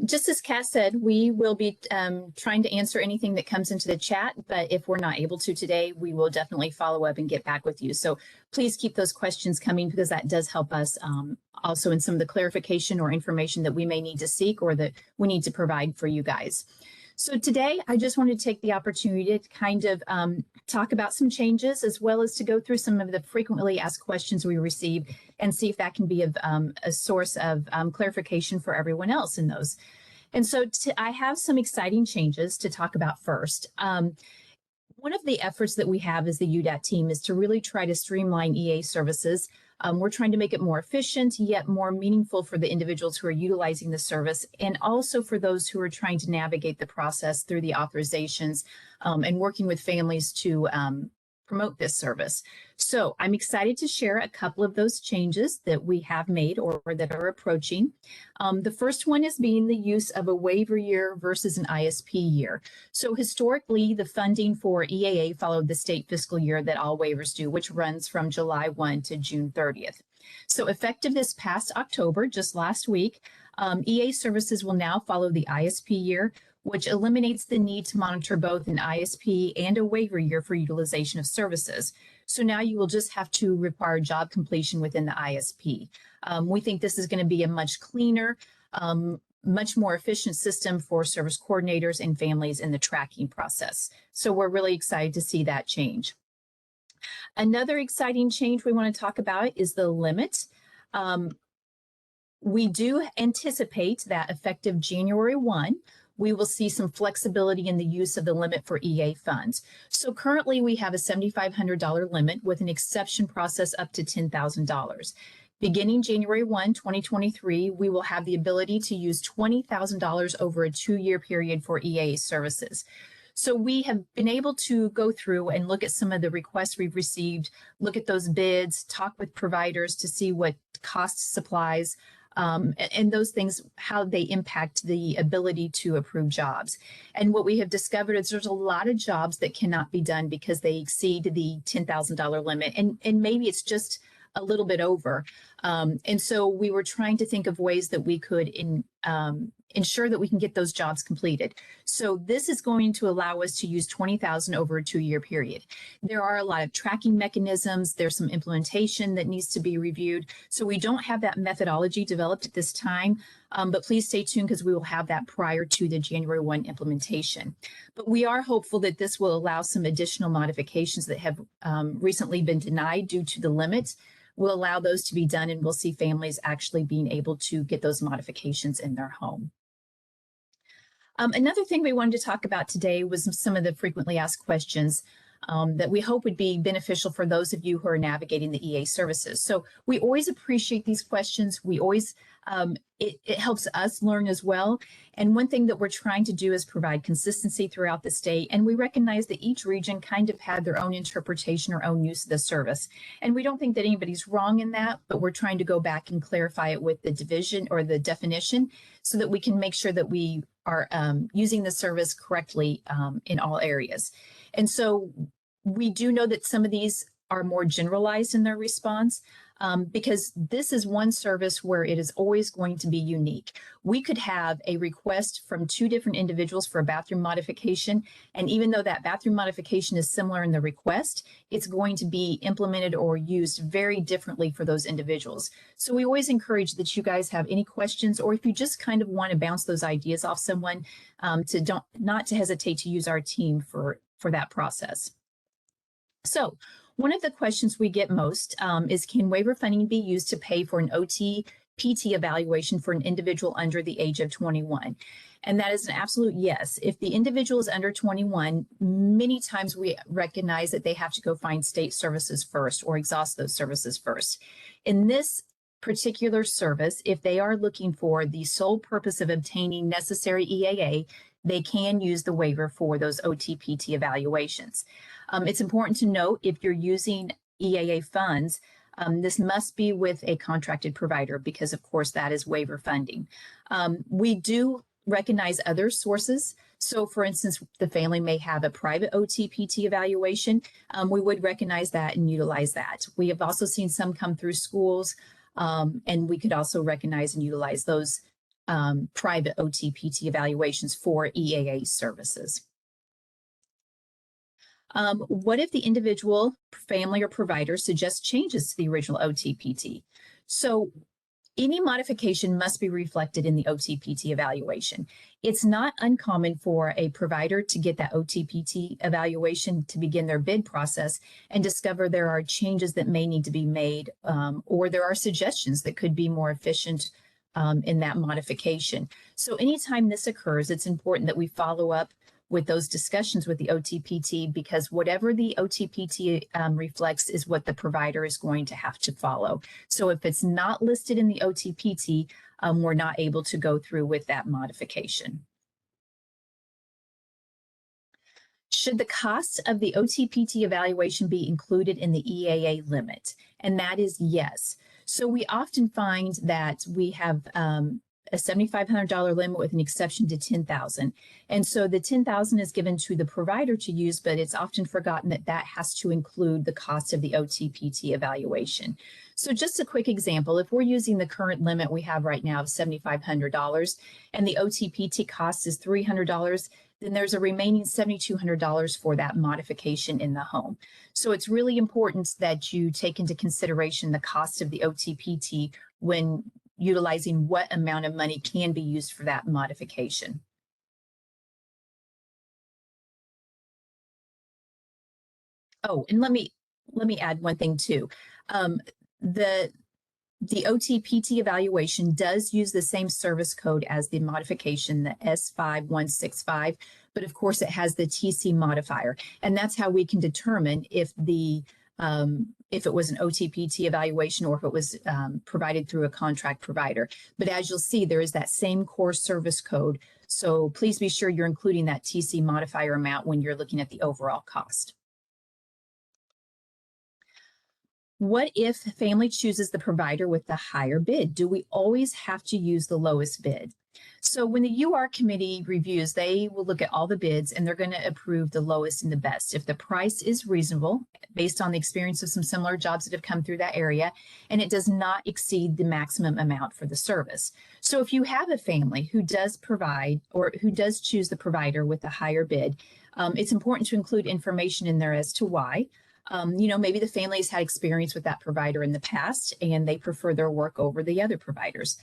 Just as Cass said, we will be trying to answer anything that comes into the chat, but if we're not able to today, we will definitely follow up and get back with you. So please keep those questions coming because that does help us also in some of the clarification or information that we may need to seek or that we need to provide for you guys. So today, I just wanted to take the opportunity to kind of talk about some changes as well as to go through some of the frequently asked questions we receive and see if that can be a source of clarification for everyone else in those. And so I have some exciting changes to talk about first. One of the efforts that we have as the UDAT team is to really try to streamline EA services. We're trying to make it more efficient, yet more meaningful for the individuals who are utilizing the service, and also for those who are trying to navigate the process through the authorizations and working with families to promote this service. So I'm excited to share a couple of those changes that we have made or that are approaching. The first one is being the use of a waiver year versus an ISP year. So historically, the funding for EAA followed the state fiscal year that all waivers do, which runs from July 1 to June 30th. So effective this past October, just last week, EA services will now follow the ISP year, which eliminates the need to monitor both an ISP and a waiver year for utilization of services. So now you will just have to require job completion within the ISP. We think this is going to be a much cleaner, much more efficient system for service coordinators and families in the tracking process. So we're really excited to see that change. Another exciting change we want to talk about is the limit. We do anticipate that effective January 1, we will see some flexibility in the use of the limit for EA funds. So currently we have a $7,500 limit with an exception process up to $10,000. Beginning January 1, 2023, we will have the ability to use $20,000 over a 2-year period for EA services. So we have been able to go through and look at some of the requests we've received, look at those bids, talk with providers to see what costs, supplies, and those things, how they impact the ability to approve jobs. And what we have discovered is there's a lot of jobs that cannot be done because they exceed the $10,000 limit. And maybe it's just a little bit over. And so we were trying to think of ways that we could ensure that we can get those jobs completed. So this is going to allow us to use $20,000 over a 2-year period. There are a lot of tracking mechanisms. There's some implementation that needs to be reviewed. So we don't have that methodology developed at this time, but please stay tuned because we will have that prior to the January 1 implementation. But we are hopeful that this will allow some additional modifications that have recently been denied due to the limit. We'll allow those to be done, and we'll see families actually being able to get those modifications in their home. Another thing we wanted to talk about today was some of the frequently asked questions that we hope would be beneficial for those of you who are navigating the EA services. So we always appreciate these questions. We always, it helps us learn as well. And one thing that we're trying to do is provide consistency throughout the state. And we recognize that each region kind of had their own interpretation or own use of the service. And we don't think that anybody's wrong in that, but we're trying to go back and clarify it with the division or the definition so that we can make sure that we are using the service correctly in all areas. And so we do know that some of these are more generalized in their response because this is one service where it is always going to be unique. We could have a request from 2 different individuals for a bathroom modification, and even though that bathroom modification is similar in the request, it's going to be implemented or used very differently for those individuals. So we always encourage that you guys have any questions, or if you just kind of want to bounce those ideas off someone, not to hesitate to use our team for that process. So one of the questions we get most is, can waiver funding be used to pay for an OT-PT evaluation for an individual under the age of 21? And that is an absolute yes. If the individual is under 21, many times we recognize that they have to go find state services first or exhaust those services first. In this particular service, if they are looking for the sole purpose of obtaining necessary EAA, they can use the waiver for those OT-PT evaluations. It's important to note, if you're using EAA funds, this must be with a contracted provider because, of course, that is waiver funding. We do recognize other sources. So, for instance, the family may have a private OT-PT evaluation. We would recognize that and utilize that. We have also seen some come through schools, and we could also recognize and utilize those private OTPT evaluations for EAA services. What if the individual, family, or provider suggests changes to the original OTPT? So any modification must be reflected in the OTPT evaluation. It's not uncommon for a provider to get that OTPT evaluation to begin their bid process and discover there are changes that may need to be made, or there are suggestions that could be more efficient in that modification. So anytime this occurs, it's important that we follow up with those discussions with the OTPT, because whatever the OTPT reflects is what the provider is going to have to follow. So if it's not listed in the OTPT, we're not able to go through with that modification. Should the cost of the OTPT evaluation be included in the EAA limit? And that is yes. So we often find that we have a $7,500 limit with an exception to $10,000. And so the $10,000 is given to the provider to use, but it's often forgotten that that has to include the cost of the OTPT evaluation. So just a quick example, if we're using the current limit we have right now of $7,500 and the OTPT cost is $300, then there's a remaining $7,200 for that modification in the home. So it's really important that you take into consideration the cost of the OTPT when utilizing what amount of money can be used for that modification. Oh, and let me add one thing too. The OTPT evaluation does use the same service code as the modification, the S5165, but of course it has the TC modifier, and that's how we can determine if it was an OTPT evaluation or if it was provided through a contract provider. But as you'll see, there is that same core service code. So please be sure you're including that TC modifier amount when you're looking at the overall cost. What if the family chooses the provider with the higher bid? Do we always have to use the lowest bid? So when the UR committee reviews, they will look at all the bids and they're going to approve the lowest and the best. If the price is reasonable, based on the experience of some similar jobs that have come through that area, and it does not exceed the maximum amount for the service. So if you have a family who does provide or who does choose the provider with the higher bid, it's important to include information in there as to why. Maybe the family has had experience with that provider in the past and they prefer their work over the other providers.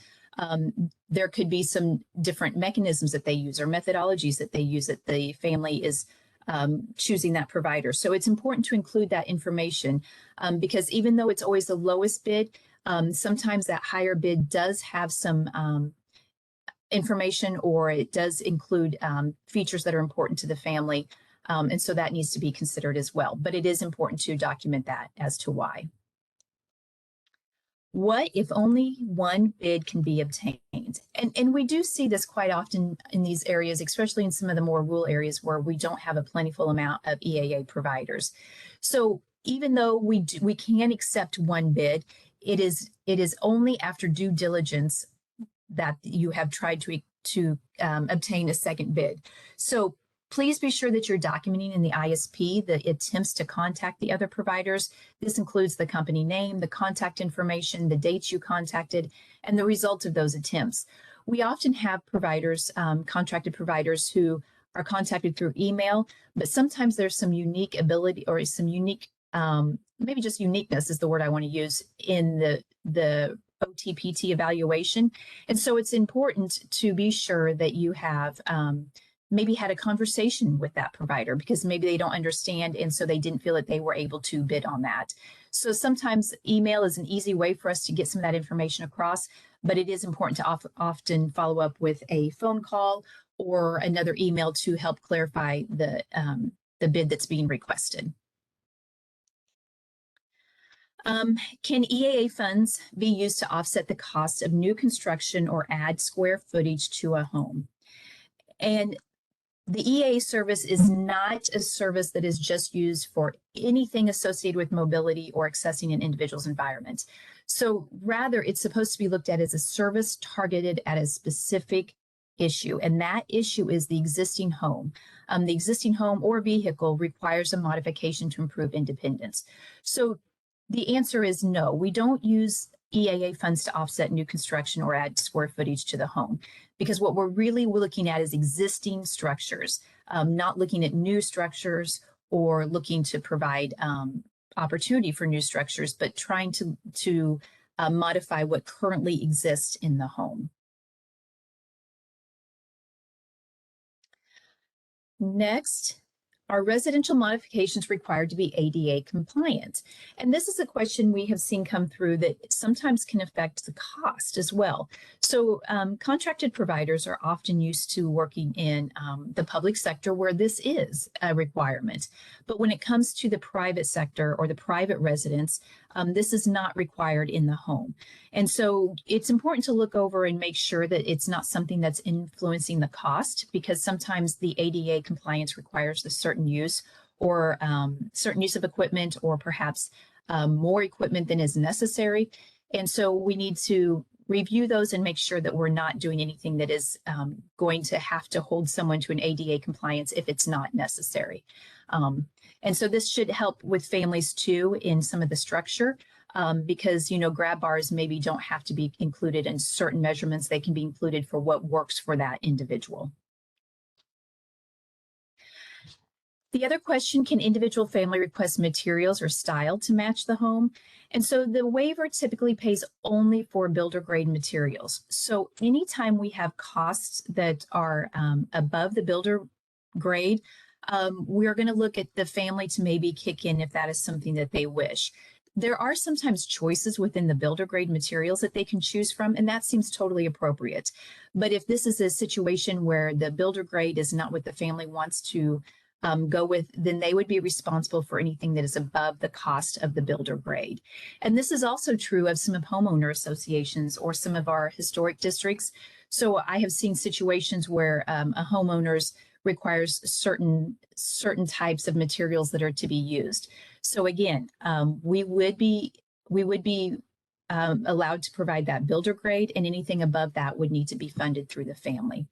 There could be some different mechanisms that they use or methodologies that they use that the family is choosing that provider. So it's important to include that information because even though it's always the lowest bid, sometimes that higher bid does have some information or it does include features that are important to the family. And so that needs to be considered as well. But it is important to document that as to why. What if only one bid can be obtained? And we do see this quite often in these areas, especially in some of the more rural areas where we don't have a plentiful amount of EAA providers. So even though we can accept one bid, it is only after due diligence that you have tried to obtain a second bid. So please be sure that you're documenting in the ISP the attempts to contact the other providers. This includes the company name, the contact information, the dates you contacted, and the result of those attempts. We often have providers, contracted providers who are contacted through email, but sometimes there's some unique ability or some unique, maybe just uniqueness is the word I want to use in the OTPT evaluation. And so it's important to be sure that you have maybe had a conversation with that provider because maybe they don't understand and so they didn't feel that they were able to bid on that. So sometimes email is an easy way for us to get some of that information across, but it is important to often follow up with a phone call or another email to help clarify the bid that's being requested. Can EAA funds be used to offset the cost of new construction or add square footage to a home? And the EAA service is not a service that is just used for anything associated with mobility or accessing an individual's environment. So rather, it's supposed to be looked at as a service targeted at a specific issue, and that issue is the existing home. The existing home or vehicle requires a modification to improve independence. So the answer is no. We don't use EAA funds to offset new construction or add square footage to the home. Because what we're really looking at is existing structures, not looking at new structures or looking to provide opportunity for new structures, but trying to modify what currently exists in the home. Next, are residential modifications required to be ADA compliant? And this is a question we have seen come through that sometimes can affect the cost as well. So contracted providers are often used to working in the public sector where this is a requirement. But when it comes to the private sector or the private residence, this is not required in the home. And so it's important to look over and make sure that it's not something that's influencing the cost, because sometimes the ADA compliance requires a certain use or certain use of equipment, or perhaps more equipment than is necessary. And so we need to review those and make sure that we're not doing anything that is going to have to hold someone to an ADA compliance if it's not necessary. And so this should help with families too in some of the structure, because, you know, grab bars maybe don't have to be included in certain measurements. They can be included for what works for that individual. The other question, can individual family request materials or style to match the home? And so the waiver typically pays only for builder grade materials. So anytime we have costs that are above the builder grade, we're going to look at the family to maybe kick in if that is something that they wish. There are sometimes choices within the builder grade materials that they can choose from, and that seems totally appropriate. But if this is a situation where the builder grade is not what the family wants to go with, then they would be responsible for anything that is above the cost of the builder grade. And this is also true of some of homeowner associations or some of our historic districts. So I have seen situations where a homeowner's requires certain types of materials that are to be used. So again, we would be allowed to provide that builder grade, and anything above that would need to be funded through the family.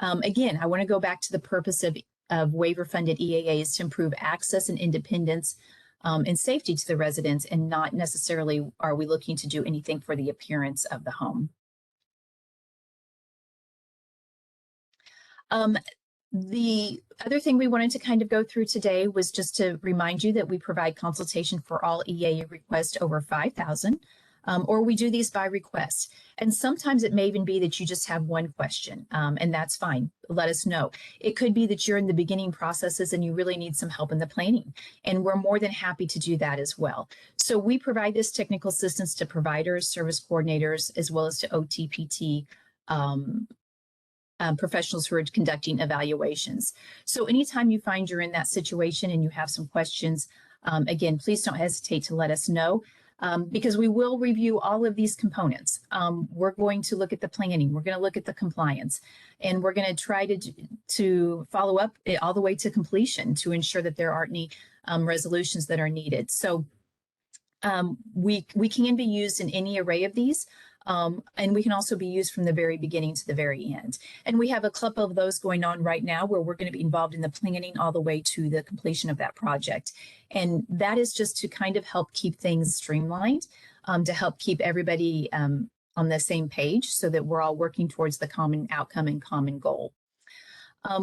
Again, I want to go back to the purpose of waiver funded EAAs to improve access and independence and safety to the residents, and not necessarily are we looking to do anything for the appearance of the home. The other thing we wanted to kind of go through today was just to remind you that we provide consultation for all EAA requests over 5,000, or we do these by request. And sometimes it may even be that you just have one question, and that's fine. Let us know. It could be that you're in the beginning processes and you really need some help in the planning, and we're more than happy to do that as well. So we provide this technical assistance to providers, service coordinators, as well as to OTPT professionals who are conducting evaluations. So anytime you find you're in that situation and you have some questions, again, please don't hesitate to let us know, because we will review all of these components. We're going to look at the planning, we're going to look at the compliance, and we're going to try to follow up all the way to completion to ensure that there aren't any resolutions that are needed. So we can be used in any array of these. And we can also be used from the very beginning to the very end. And we have a couple of those going on right now where we're going to be involved in the planning all the way to the completion of that project. And that is just to kind of help keep things streamlined, to help keep everybody on the same page so that we're all working towards the common outcome and common goal.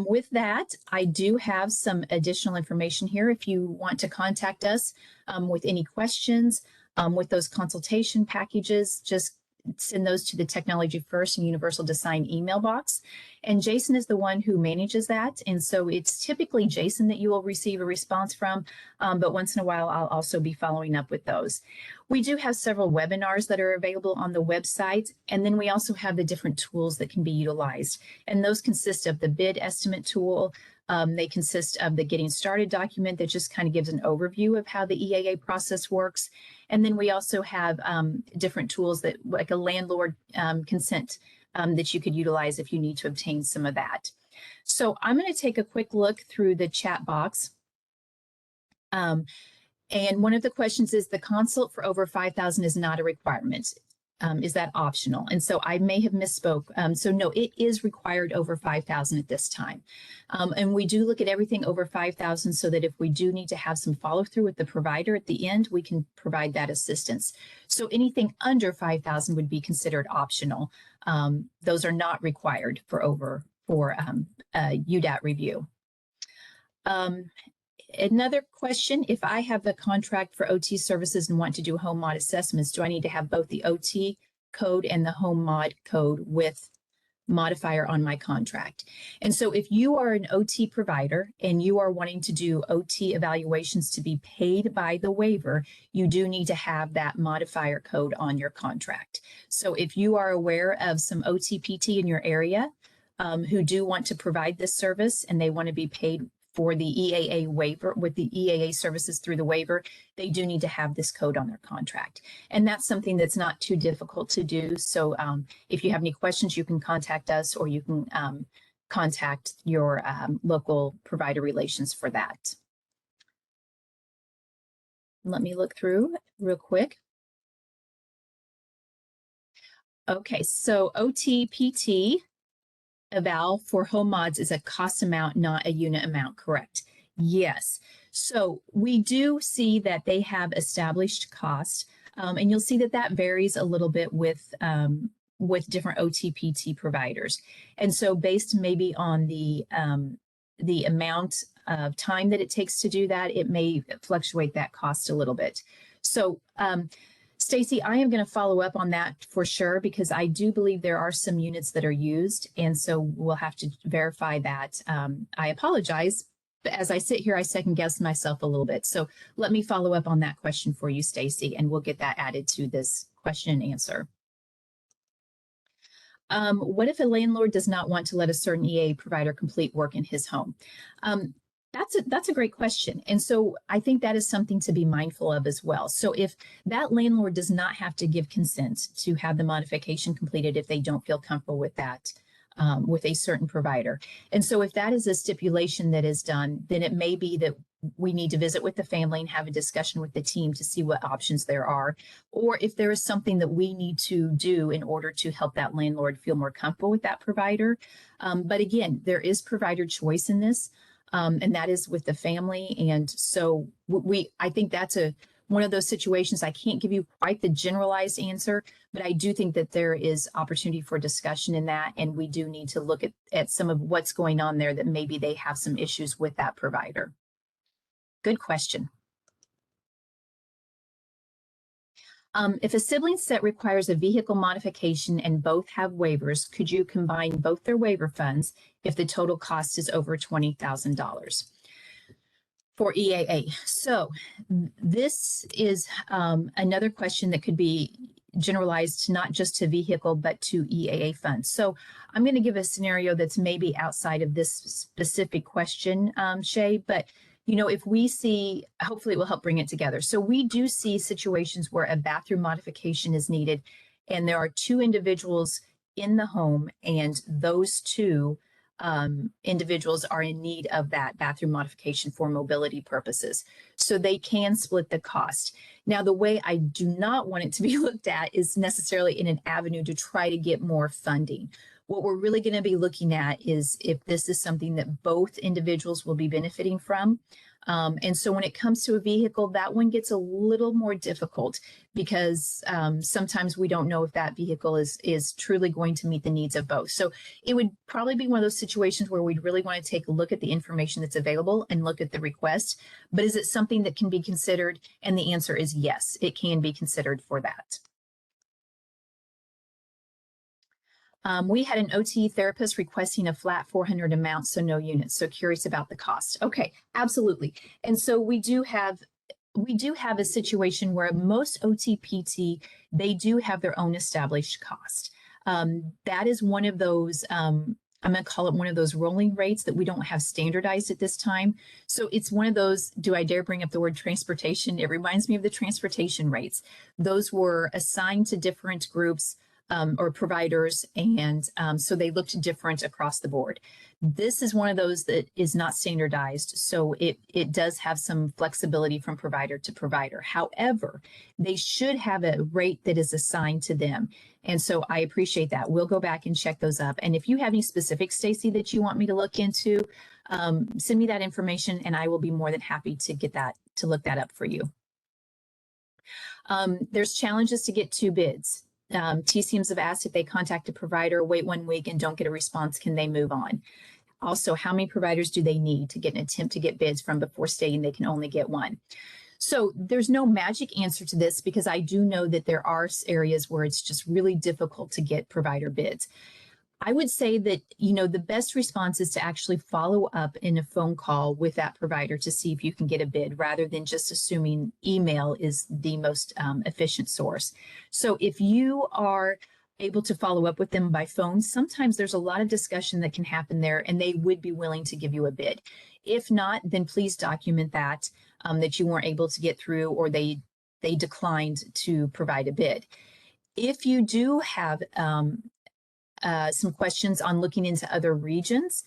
With that, I do have some additional information here if you want to contact us with any questions, with those consultation packages. Just send those to the Technology First and Universal Design email box. And Jason is the one who manages that. And so it's typically Jason that you will receive a response from, but once in a while, I'll also be following up with those. We do have several webinars that are available on the website. And then we also have the different tools that can be utilized. And those consist of the bid estimate tool. They consist of the Getting Started document that just kind of gives an overview of how the EAA process works. And then we also have different tools that, like a landlord consent, that you could utilize if you need to obtain some of that. So I'm going to take a quick look through the chat box. And one of the questions is, the consult for over 5,000 is not a requirement. Is that optional? And so I may have misspoke. So no, it is required over 5,000 at this time. And we do look at everything over 5,000 so that if we do need to have some follow through with the provider at the end, we can provide that assistance. So anything under 5,000 would be considered optional. Those are not required for UDAT review. Another question, if I have the contract for OT services and want to do home mod assessments, do I need to have both the OT code and the home mod code with modifier on my contract? And so if you are an OT provider and you are wanting to do OT evaluations to be paid by the waiver, you do need to have that modifier code on your contract. So if you are aware of some OT PT in your area who do want to provide this service and they want to be paid for the EAA waiver with the EAA services through the waiver, they do need to have this code on their contract. And that's something that's not too difficult to do. So if you have any questions, you can contact us or you can contact your local provider relations for that. Let me look through real quick. Okay, so OT PT eval for home mods is a cost amount, not a unit amount, correct? Yes. So we do see that they have established cost, and you'll see that that varies a little bit with different OTPT providers. And so based maybe on the amount of time that it takes to do that, it may fluctuate that cost a little bit. So Stacy, I am going to follow up on that for sure, because I do believe there are some units that are used. And so we'll have to verify that. I apologize, but as I sit here, I second guess myself a little bit. So let me follow up on that question for you, Stacy, and we'll get that added to this question and answer. What if a landlord does not want to let a certain EA provider complete work in his home? That's a great question. And so I think that is something to be mindful of as well. So if that landlord does not have to give consent to have the modification completed if they don't feel comfortable with that, with a certain provider. And so if that is a stipulation that is done, then it may be that we need to visit with the family and have a discussion with the team to see what options there are, or if there is something that we need to do in order to help that landlord feel more comfortable with that provider. But again, there is provider choice in this. And that is with the family. And so I think that's one of those situations. I can't give you quite the generalized answer, but I do think that there is opportunity for discussion in that. And we do need to look at some of what's going on there, that maybe they have some issues with that provider. Good question. If a sibling set requires a vehicle modification and both have waivers, could you combine both their waiver funds if the total cost is over $20,000 for EAA? So this is another question that could be generalized not just to vehicle, but to EAA funds. So I'm going to give a scenario that's maybe outside of this specific question, Shay, but you know, if we see, hopefully it will help bring it together. So we do see situations where a bathroom modification is needed and there are two individuals in the home and those two individuals are in need of that bathroom modification for mobility purposes. So they can split the cost. Now, the way I do not want it to be looked at is necessarily in an avenue to try to get more funding. What we're really going to be looking at is if this is something that both individuals will be benefiting from. And so when it comes to a vehicle, that one gets a little more difficult because sometimes we don't know if that vehicle is truly going to meet the needs of both. So it would probably be one of those situations where we'd really want to take a look at the information that's available and look at the request. But is it something that can be considered? And the answer is yes, it can be considered for that. We had an OT therapist requesting a flat 400 amount, so no units. So curious about the cost. Okay, absolutely. And so we do have a situation where most OTPT, they do have their own established cost. That is one of those, I'm going to call it one of those rolling rates that we don't have standardized at this time. So it's one of those, do I dare bring up the word transportation? It reminds me of the transportation rates. Those were assigned to different groups or providers, and so they looked different across the board. This is one of those that is not standardized, so it does have some flexibility from provider to provider. However, they should have a rate that is assigned to them, and so I appreciate that. We'll go back and check those up. And if you have any specifics, Stacy, that you want me to look into, send me that information, and I will be more than happy to get that, to look that up for you. There's challenges to get 2 bids. TCMs have asked if they contact a provider, wait 1 week and don't get a response, can they move on? Also, how many providers do they need to get an attempt to get bids from before stating they can only get 1? So there's no magic answer to this, because I do know that there are areas where it's just really difficult to get provider bids. I would say that, the best response is to actually follow up in a phone call with that provider to see if you can get a bid, rather than just assuming email is the most efficient source. So if you are able to follow up with them by phone, sometimes there's a lot of discussion that can happen there, and they would be willing to give you a bid. If not, then please document that, that you weren't able to get through, or they declined to provide a bid. If you do have some questions on looking into other regions,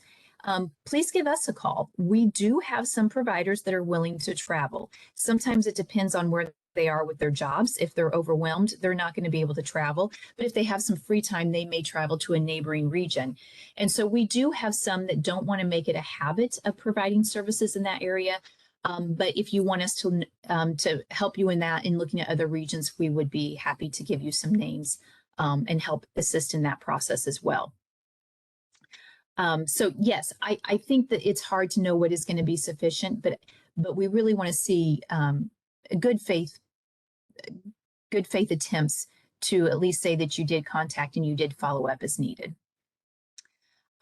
please give us a call. We do have some providers that are willing to travel. Sometimes it depends on where they are with their jobs. If they're overwhelmed, they're not going to be able to travel. But if they have some free time, they may travel to a neighboring region. And so we do have some that don't want to make it a habit of providing services in that area. But if you want us to help you in that, in looking at other regions, we would be happy to give you some names and help assist in that process as well. So yes, I think that it's hard to know what is going to be sufficient, but we really want to see good faith attempts to at least say that you did contact and you did follow up as needed.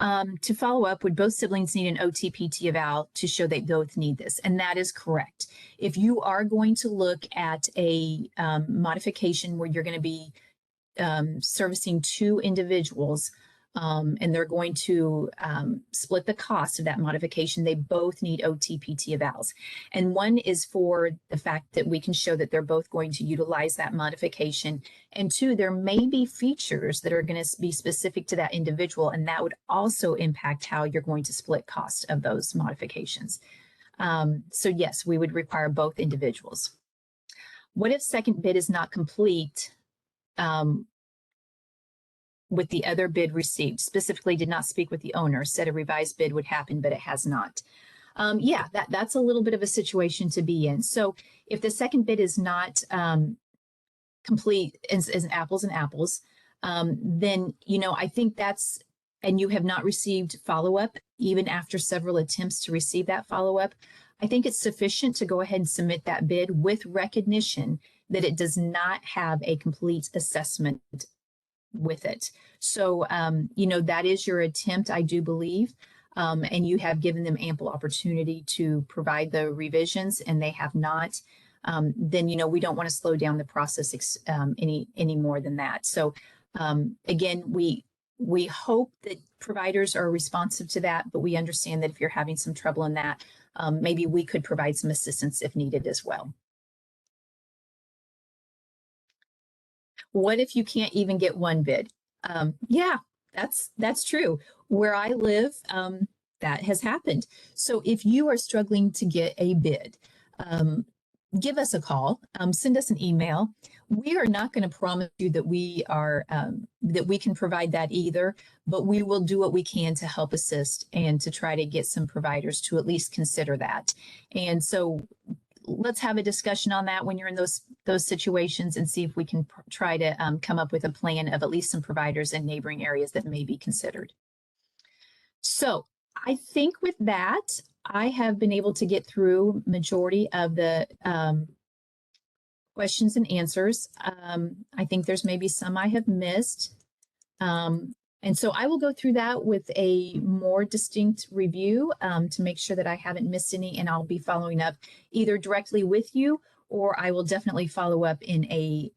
To follow up, would both siblings need an OTPT eval to show they both need this? And that is correct. If you are going to look at a modification where you're going to be servicing 2 individuals, and they're going to split the cost of that modification, they both need OTPT evals. And one is for the fact that we can show that they're both going to utilize that modification. And 2, there may be features that are going to be specific to that individual, and that would also impact how you're going to split cost of those modifications. So yes, we would require both individuals. What if second bid is not complete with the other bid received? Specifically did not speak with the owner, said a revised bid would happen, but it has not. Yeah, that's a little bit of a situation to be in. So if the second bid is not complete as apples and apples, then, I think that's, and you have not received follow-up, even after several attempts to receive that follow-up, I think it's sufficient to go ahead and submit that bid with recognition that it does not have a complete assessment with it. So, that is your attempt, I do believe, and you have given them ample opportunity to provide the revisions, and they have not. Then, we don't want to slow down the process any more than that. So, again, we hope that providers are responsive to that, but we understand that if you're having some trouble in that, maybe we could provide some assistance if needed as well. What if you can't even get 1 bid? Yeah, that's true. Where I live, that has happened. So if you are struggling to get a bid, give us a call, send us an email. We are not going to promise you that we are that we can provide that either, but we will do what we can to help assist and to try to get some providers to at least consider that. And so let's have a discussion on that when you're in those situations, and see if we can try to come up with a plan of at least some providers in neighboring areas that may be considered. So I think with that, I have been able to get through majority of the questions and answers. I think there's maybe some I have missed. And so I will go through that with a more distinct review to make sure that I haven't missed any, and I'll be following up either directly with you, or I will definitely follow up in a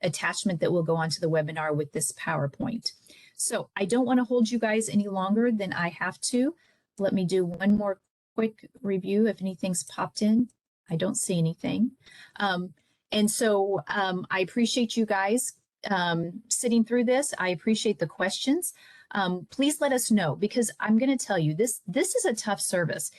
attachment that will go onto the webinar with this PowerPoint. So I don't want to hold you guys any longer than I have to. Let me do one more quick review if anything's popped in. I don't see anything. And so I appreciate you guys sitting through this. I appreciate the questions. Please let us know, because I'm going to tell you, this is a tough service.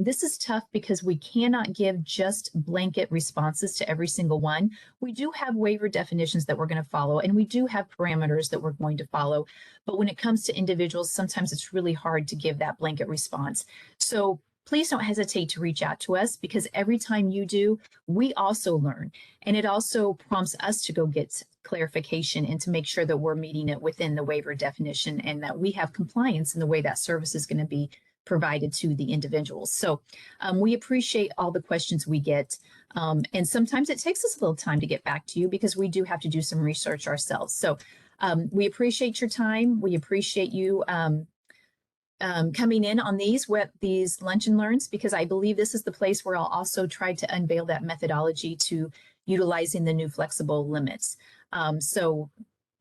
This is tough because we cannot give just blanket responses to every single one. We do have waiver definitions that we're going to follow, and we do have parameters that we're going to follow. But when it comes to individuals, sometimes it's really hard to give that blanket response. So please don't hesitate to reach out to us, because every time you do, we also learn. And it also prompts us to go get clarification and to make sure that we're meeting it within the waiver definition and that we have compliance in the way that service is going to be provided to the individuals. So we appreciate all the questions we get. And sometimes it takes us a little time to get back to you because we do have to do some research ourselves. So we appreciate your time. We appreciate you coming in on these lunch and learns, because I believe this is the place where I'll also try to unveil that methodology to utilizing the new flexible limits. So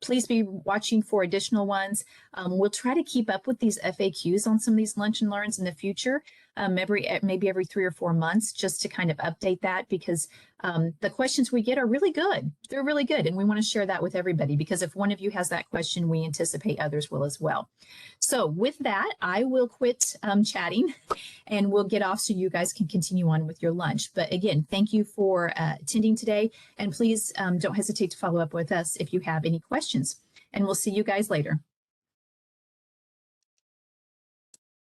please be watching for additional ones. We'll try to keep up with these FAQs on some of these lunch and learns in the future, maybe every 3 or 4 months, just to kind of update that, because the questions we get are really good. They're really good. And we want to share that with everybody, because if one of you has that question, we anticipate others will as well. So with that, I will quit chatting and we'll get off so you guys can continue on with your lunch. But again, thank you for attending today. And please don't hesitate to follow up with us if you have any questions. And we'll see you guys later.